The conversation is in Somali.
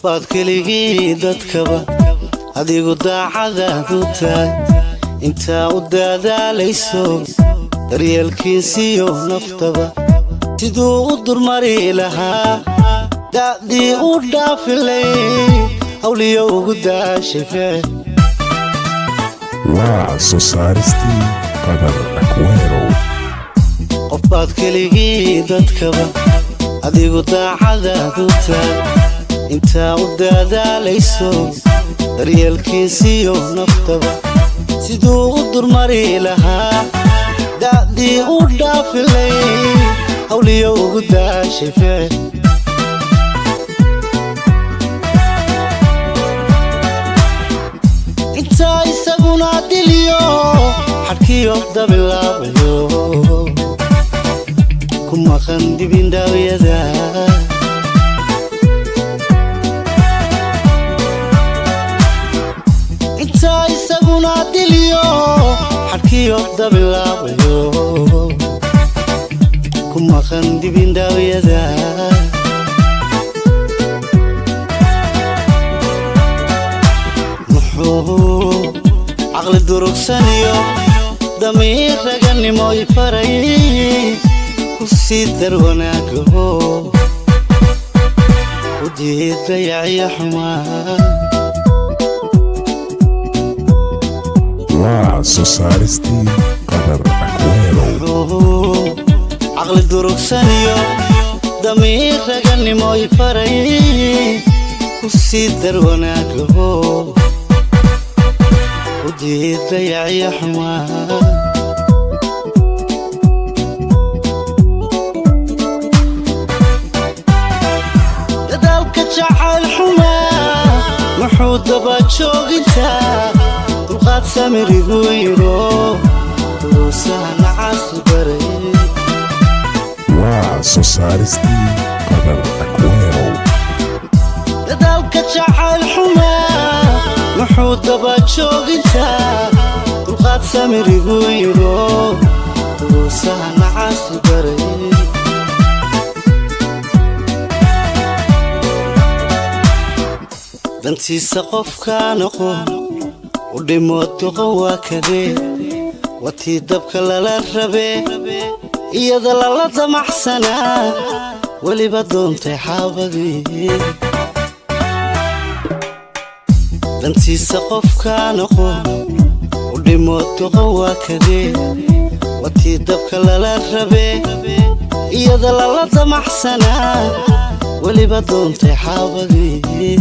qofbaad keligii dadkaba adigu daacadaadu tahay intaa u dadaalayso daryeelkiisiyo naftaba siduu u durmari lahaa da'dii u dhaafilay hawliyo ugu daashay waa soo saaristii qadar Aquero qofbaad keligii dadkaba adigu daacadaadu tahay intaa u dadaalayso daryeelkiisiyo naftaba siduu u durmari lahaa da'dii u dhaafilay hawliyo ugu daashay intaa isaguna diliyo xadkiyo dabilaabayo ku maqan dibindhawyada intaa isaguna diliyo xadkiyo dabilaabayo ku maqan dibindhawyada muxuu caqli durugsaniyo damiir raganimo ifaray ku sii dar wanaagaho u diid dayaciyo xumaa waa soo saaristii qadar Aquero caqli durugsaniyo damiir raganimo ifaray ku sii dar wanaagaho u diid dayaciyo xumaa dadaalka jacayl xumaa muxuu daba joogintaa dulqaad samirigu yiro duruusaha nacaasu baray waa soo saaristii qadar Aquero dadaalka jacayl xumaa muxuu daba joogintaa dulqaad samirigu yiro duruusaha nacaasu baray dantiisa qofkaan aqoon u dhimo doqon waa kadee watii dabka lala rabee iyada lala damaxsanaa weliba doontay xaabadii dantiisa qofkaan aqoon u dhimo doqon waa kadee watii dabka lala rabee iyada lala damaxsanaa weliba doontay xaabadii